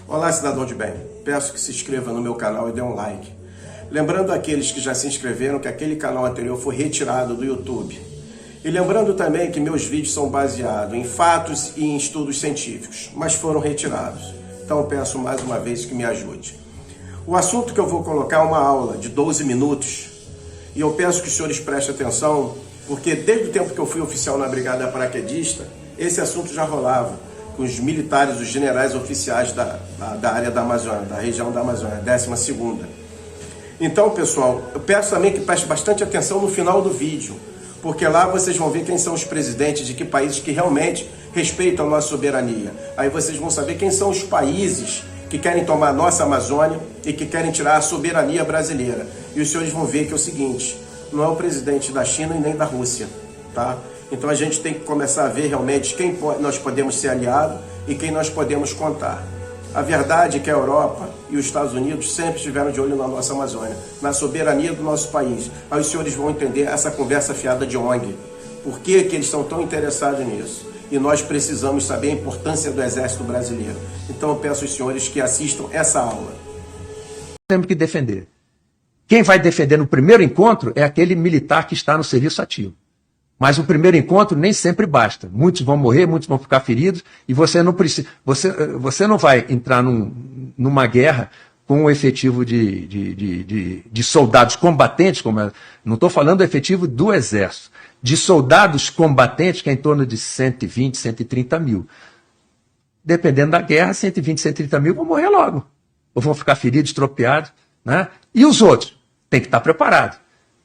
Olá, cidadão de bem. Peço que se inscreva no meu canal e dê um like. Lembrando àqueles que já se inscreveram que aquele canal anterior foi retirado do YouTube. E lembrando também que meus vídeos são baseados em fatos e em estudos científicos, mas foram retirados. Então eu peço mais uma vez que me ajude. O assunto que eu vou colocar é uma aula de 12 minutos. E eu peço que os senhores prestem atenção, porque desde o tempo que eu fui oficial na Brigada Paraquedista, esse assunto já rolava com os militares, os generais oficiais da área da Amazônia, da região da Amazônia, 12ª. Então, pessoal, eu peço também que preste bastante atenção no final do vídeo, porque lá vocês vão ver quem são os presidentes de que países que realmente respeitam a nossa soberania. Aí vocês vão saber quem são os países que querem tomar a nossa Amazônia e que querem tirar a soberania brasileira. E os senhores vão ver que é o seguinte, não é o presidente da China e nem da Rússia, tá? Então a gente tem que começar a ver realmente quem nós podemos ser aliado e quem nós podemos contar. A verdade é que a Europa e os Estados Unidos sempre estiveram de olho na nossa Amazônia, na soberania do nosso país. Aí os senhores vão entender essa conversa fiada de ONG. Por que eles estão tão interessados nisso? E nós precisamos saber a importância do Exército Brasileiro. Então eu peço aos senhores que assistam essa aula. Temos que defender. Quem vai defender no primeiro encontro é aquele militar que está no serviço ativo. Mas o primeiro encontro nem sempre basta. Muitos vão morrer, muitos vão ficar feridos, e você não precisa. Você não vai entrar numa guerra com um efetivo de soldados combatentes, não estou falando do efetivo do Exército, de soldados combatentes, que é em torno de 120, 130 mil. Dependendo da guerra, 120, 130 mil vão morrer logo. Ou vão ficar feridos, estropiados. Né? E os outros? Tem que estar preparado.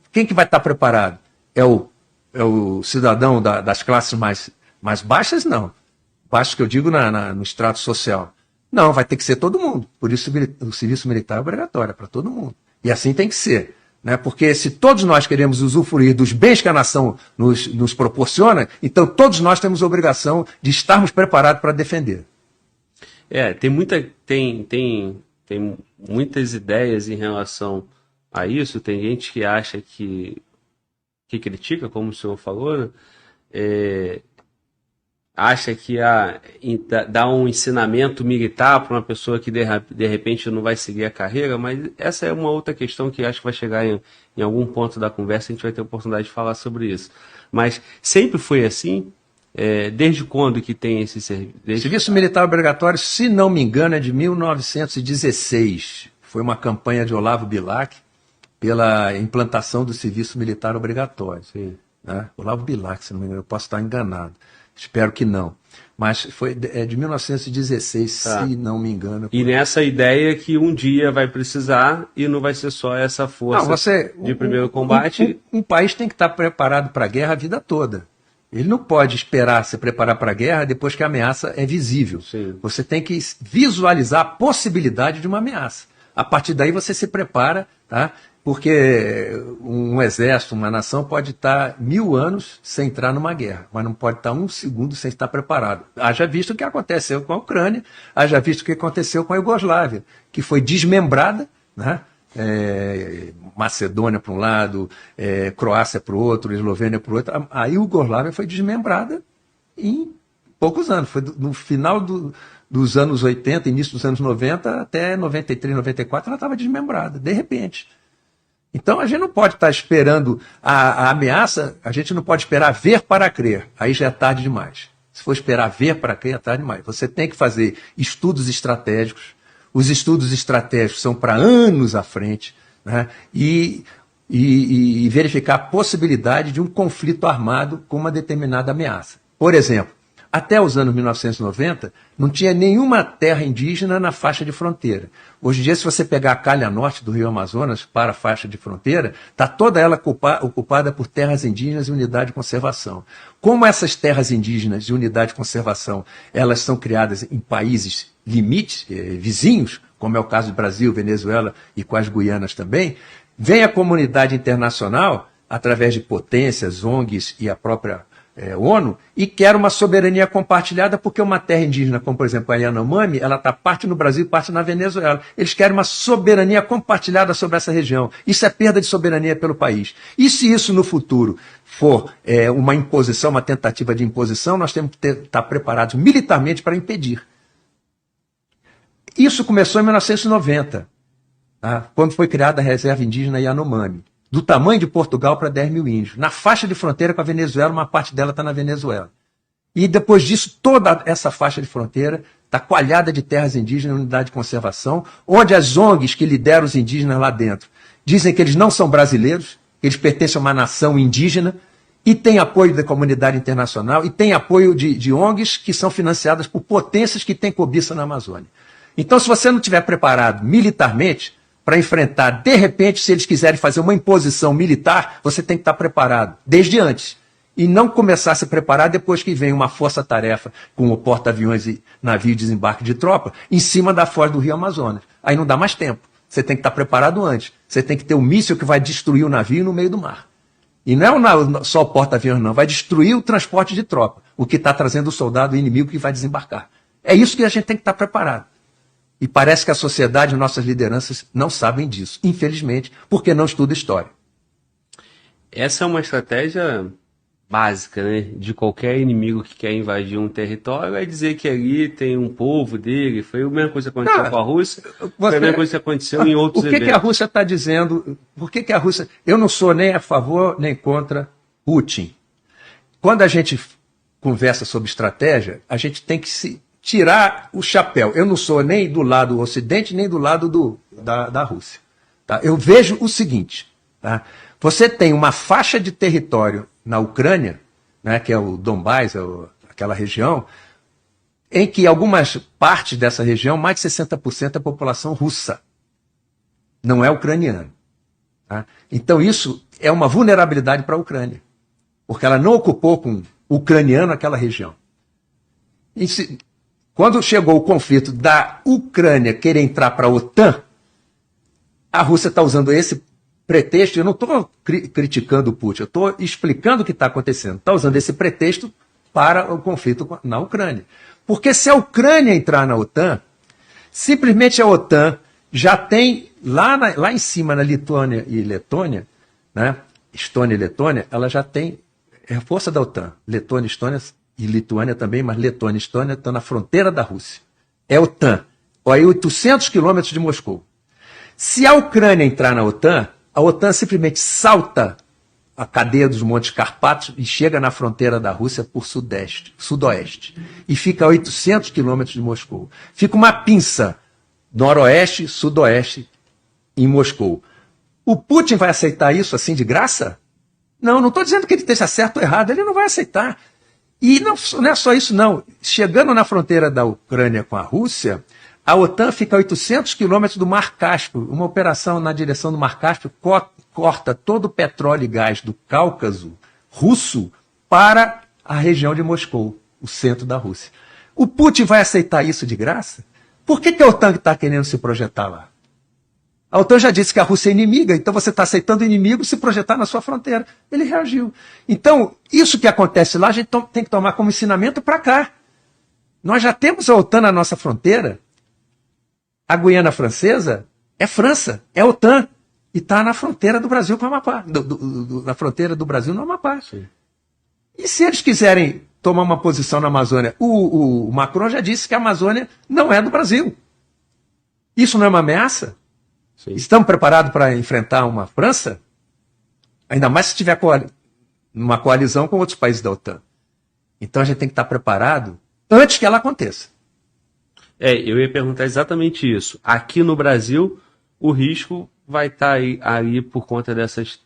Quem que vai estar preparado? É o cidadão das classes mais baixas? Não. Baixas que eu digo no extrato social. Não, vai ter que ser todo mundo. Por isso o serviço militar é obrigatório para todo mundo. E assim tem que ser. Né? Porque se todos nós queremos usufruir dos bens que a nação nos proporciona, então todos nós temos a obrigação de estarmos preparados para defender. Tem muitas ideias em relação a isso. Tem gente que acha que critica, como o senhor falou, né? Acha que dá um ensinamento militar para uma pessoa que de repente não vai seguir a carreira, mas essa é uma outra questão que acho que vai chegar em algum ponto da conversa, a gente vai ter a oportunidade de falar sobre isso. Mas sempre foi assim? Desde quando que tem esse serviço? Serviço militar obrigatório, se não me engano, é de 1916. Foi uma campanha de Olavo Bilac pela implantação do serviço militar obrigatório. Sim. Né? Olavo Bilac, se não me engano, eu posso estar enganado. Espero que não. Mas foi de 1916, tá. Se não me engano. E nessa ideia que um dia vai precisar e não vai ser só essa força de primeiro combate. Um país tem que estar preparado para a guerra a vida toda. Ele não pode esperar se preparar para a guerra depois que a ameaça é visível. Sim. Você tem que visualizar a possibilidade de uma ameaça. A partir daí você se prepara, tá? Porque um exército, uma nação pode estar 1000 anos sem entrar numa guerra, mas não pode estar 1 segundo sem estar preparado. Haja visto o que aconteceu com a Ucrânia, haja visto o que aconteceu com a Iugoslávia, que foi desmembrada, né? Macedônia para um lado, Croácia para o outro, Eslovênia para o outro. A Iugoslávia foi desmembrada em poucos anos, foi no final dos anos 80, início dos anos 90, até 93, 94, ela estava desmembrada, de repente. Então a gente não pode estar esperando a ameaça, a gente não pode esperar ver para crer, aí já é tarde demais. Se for esperar ver para crer, é tarde demais. Você tem que fazer estudos estratégicos, os estudos estratégicos são para anos à frente, né? E verificar a possibilidade de um conflito armado com uma determinada ameaça. Por exemplo, até os anos 1990, não tinha nenhuma terra indígena na faixa de fronteira. Hoje em dia, se você pegar a calha norte do Rio Amazonas para a faixa de fronteira, está toda ela ocupada por terras indígenas e unidade de conservação. Como essas terras indígenas de unidade de conservação, elas são criadas em países limites, vizinhos, como é o caso do Brasil, Venezuela e com as Guianas também, vem a comunidade internacional, através de potências, ONGs e a própria ONU, e quer uma soberania compartilhada, porque uma terra indígena, como por exemplo a Yanomami, ela está parte no Brasil e parte na Venezuela. Eles querem uma soberania compartilhada sobre essa região. Isso é perda de soberania pelo país. E se isso no futuro for uma imposição, uma tentativa de imposição, nós temos que estar preparados militarmente para impedir. Isso começou em 1990, tá? Quando foi criada a reserva indígena Yanomami, do tamanho de Portugal para 10 mil índios. Na faixa de fronteira com a Venezuela, uma parte dela está na Venezuela. E depois disso, toda essa faixa de fronteira está coalhada de terras indígenas, unidade de conservação, onde as ONGs que lideram os indígenas lá dentro dizem que eles não são brasileiros, que eles pertencem a uma nação indígena, e tem apoio da comunidade internacional, e tem apoio de ONGs que são financiadas por potências que têm cobiça na Amazônia. Então, se você não estiver preparado militarmente para enfrentar, de repente, se eles quiserem fazer uma imposição militar, você tem que estar preparado, desde antes. E não começar a se preparar depois que vem uma força-tarefa com o porta-aviões e navio de desembarque de tropa em cima da foz do Rio Amazonas. Aí não dá mais tempo. Você tem que estar preparado antes. Você tem que ter um míssil que vai destruir o navio no meio do mar. E não é só o porta-aviões, não. Vai destruir o transporte de tropa, o que está trazendo o soldado inimigo que vai desembarcar. É isso que a gente tem que estar preparado. E parece que a sociedade e nossas lideranças não sabem disso, infelizmente, porque não estudam história. Essa é uma estratégia básica, né, de qualquer inimigo que quer invadir um território, é dizer que ali tem um povo dele. Foi a mesma coisa que aconteceu com a Rússia, foi a mesma coisa que aconteceu em outros eventos. O que a Rússia está dizendo? Por que a Rússia... Eu não sou nem a favor nem contra Putin. Quando a gente conversa sobre estratégia, a gente tem que se tirar o chapéu. Eu não sou nem do lado do Ocidente, nem do lado da Rússia. Tá? Eu vejo o seguinte, tá? Você tem uma faixa de território na Ucrânia, né, que é o Donbás, aquela região, em que algumas partes dessa região, mais de 60% é população russa, não é ucraniana. Tá? Então isso é uma vulnerabilidade para a Ucrânia, porque ela não ocupou com ucraniano aquela região. Quando chegou o conflito da Ucrânia querer entrar para a OTAN, a Rússia está usando esse pretexto. Eu não estou criticando o Putin, eu estou explicando o que está acontecendo. Está usando esse pretexto para o conflito na Ucrânia. Porque se a Ucrânia entrar na OTAN, simplesmente a OTAN já tem, lá em cima, na Lituânia e Letônia, né, Estônia e Letônia, ela já tem, é a força da OTAN. Letônia, Estônia e Lituânia também, mas Letônia e Estônia estão na fronteira da Rússia. É a OTAN. Aí 800 quilômetros de Moscou. Se a Ucrânia entrar na OTAN, a OTAN simplesmente salta a cadeia dos Montes Carpatos e chega na fronteira da Rússia por sudoeste. E fica a 800 quilômetros de Moscou. Fica uma pinça noroeste, sudoeste em Moscou. O Putin vai aceitar isso assim de graça? Não estou dizendo que ele esteja certo ou errado, ele não vai aceitar. E não é só isso, não. Chegando na fronteira da Ucrânia com a Rússia, a OTAN fica a 800 quilômetros do Mar Cáspio. Uma operação na direção do Mar Cáspio corta todo o petróleo e gás do Cáucaso russo para a região de Moscou, o centro da Rússia. O Putin vai aceitar isso de graça? Por que a OTAN está querendo se projetar lá? A OTAN já disse que a Rússia é inimiga, então você está aceitando o inimigo se projetar na sua fronteira. Ele reagiu. Então, isso que acontece lá, a gente tem que tomar como ensinamento para cá. Nós já temos a OTAN na nossa fronteira. A Guiana Francesa é França, é OTAN, e está na fronteira do Brasil com o Amapá, na fronteira do Brasil no Amapá. Sim. E se eles quiserem tomar uma posição na Amazônia, o Macron já disse que a Amazônia não é do Brasil. Isso não é uma ameaça? Sim. Estamos preparados para enfrentar uma França? Ainda mais se tiver uma coalizão com outros países da OTAN. Então a gente tem que estar preparado antes que ela aconteça. Eu ia perguntar exatamente isso. Aqui no Brasil, o risco vai estar aí por conta dessas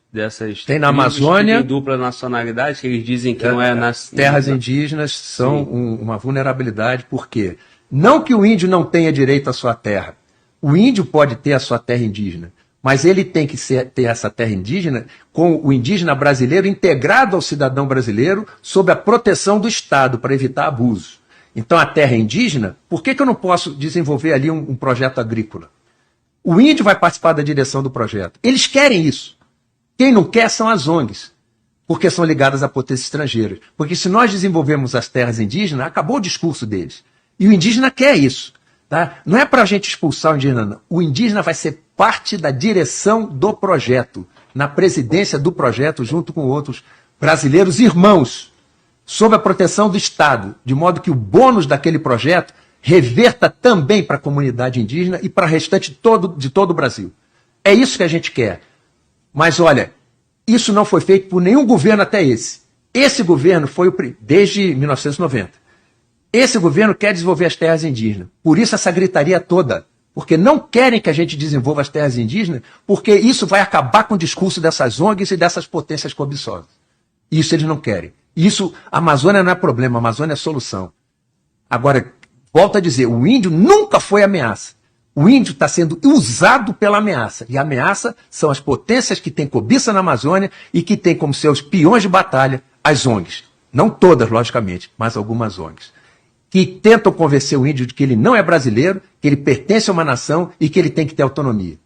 tem na Amazônia, que tem dupla nacionalidade, que eles dizem que não é nas terras indígenas são uma vulnerabilidade. Por quê? Não que o índio não tenha direito à sua terra. O índio pode ter a sua terra indígena, mas ele tem que ter essa terra indígena com o indígena brasileiro integrado ao cidadão brasileiro sob a proteção do Estado para evitar abuso. Então, a terra é indígena, por que eu não posso desenvolver ali um projeto agrícola? O índio vai participar da direção do projeto. Eles querem isso. Quem não quer são as ONGs, porque são ligadas a potências estrangeiras. Porque se nós desenvolvermos as terras indígenas, acabou o discurso deles. E o indígena quer isso. Tá? Não é para a gente expulsar o indígena, não. O indígena vai ser parte da direção do projeto, na presidência do projeto, junto com outros brasileiros irmãos, sob a proteção do Estado, de modo que o bônus daquele projeto reverta também para a comunidade indígena e para o restante de todo o Brasil. É isso que a gente quer. Mas olha, isso não foi feito por nenhum governo até esse. Esse governo foi desde 1990. Esse governo quer desenvolver as terras indígenas. Por isso essa gritaria toda. Porque não querem que a gente desenvolva as terras indígenas, porque isso vai acabar com o discurso dessas ONGs e dessas potências cobiçosas. Isso eles não querem. Isso, a Amazônia não é problema, a Amazônia é solução. Agora, volto a dizer, o índio nunca foi ameaça. O índio está sendo usado pela ameaça. E a ameaça são as potências que têm cobiça na Amazônia e que têm como seus peões de batalha as ONGs. Não todas, logicamente, mas algumas ONGs. Que tentam convencer o índio de que ele não é brasileiro, que ele pertence a uma nação e que ele tem que ter autonomia.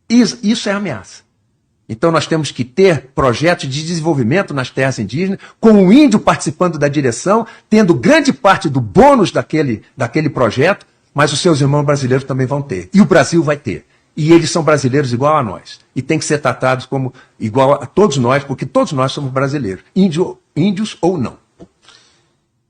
Isso é ameaça. Então nós temos que ter projetos de desenvolvimento nas terras indígenas, com o índio participando da direção, tendo grande parte do bônus daquele projeto, mas os seus irmãos brasileiros também vão ter. E o Brasil vai ter. E eles são brasileiros igual a nós. E tem que ser tratados como igual a todos nós, porque todos nós somos brasileiros, índios ou não.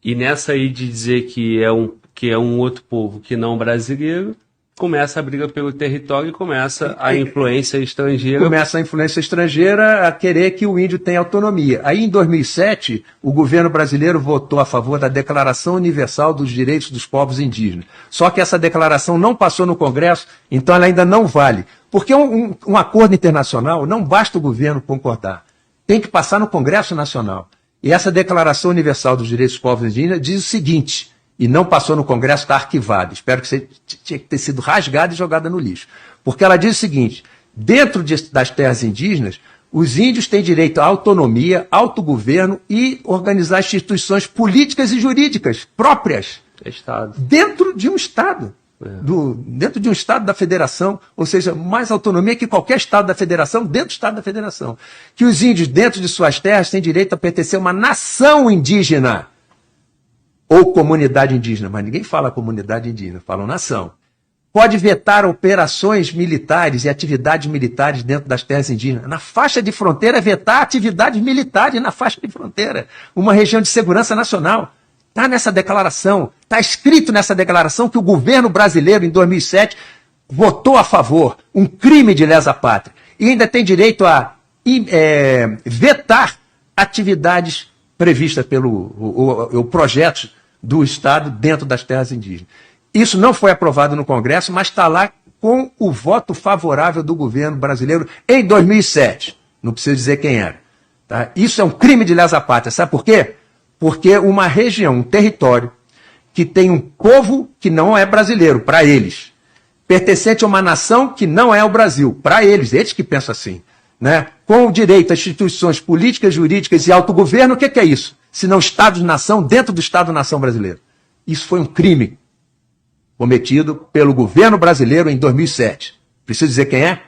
E nessa aí de dizer que é um outro povo que não brasileiro, começa a briga pelo território e começa a influência estrangeira. Começa a influência estrangeira a querer que o índio tenha autonomia. Aí, em 2007, o governo brasileiro votou a favor da Declaração Universal dos Direitos dos Povos Indígenas. Só que essa declaração não passou no Congresso, então ela ainda não vale. Porque um acordo internacional não basta o governo concordar. Tem que passar no Congresso Nacional. E essa Declaração Universal dos Direitos dos Povos Indígenas diz o seguinte, e não passou no Congresso, está arquivado. Espero que tinha que ter sido rasgada e jogada no lixo. Porque ela diz o seguinte, dentro das terras indígenas, os índios têm direito à autonomia, autogoverno e organizar instituições políticas e jurídicas próprias. Estado. Dentro de um Estado. Dentro de um Estado da Federação, ou seja, mais autonomia que qualquer Estado da Federação, dentro do Estado da Federação. Que os índios, dentro de suas terras, têm direito a pertencer a uma nação indígena ou comunidade indígena, mas ninguém fala comunidade indígena, falam nação. Pode vetar operações militares e atividades militares dentro das terras indígenas. Na faixa de fronteira, vetar atividades militares na faixa de fronteira, uma região de segurança nacional. Está nessa declaração, está escrito nessa declaração que o governo brasileiro, em 2007, votou a favor, um crime de lesa pátria. E ainda tem direito a vetar atividades previstas pelo projetos do Estado dentro das terras indígenas. Isso não foi aprovado no Congresso, mas está lá com o voto favorável do governo brasileiro em 2007. Não preciso dizer quem era. Tá? Isso é um crime de lesa pátria. Sabe por quê? Porque uma região, um território, que tem um povo que não é brasileiro, para eles, pertencente a uma nação que não é o Brasil, para eles que pensam assim, né? Com o direito a instituições políticas, jurídicas e autogoverno, o que é isso? Se não Estado-nação dentro do Estado-nação brasileiro. Isso foi um crime cometido pelo governo brasileiro em 2007. Preciso dizer quem é?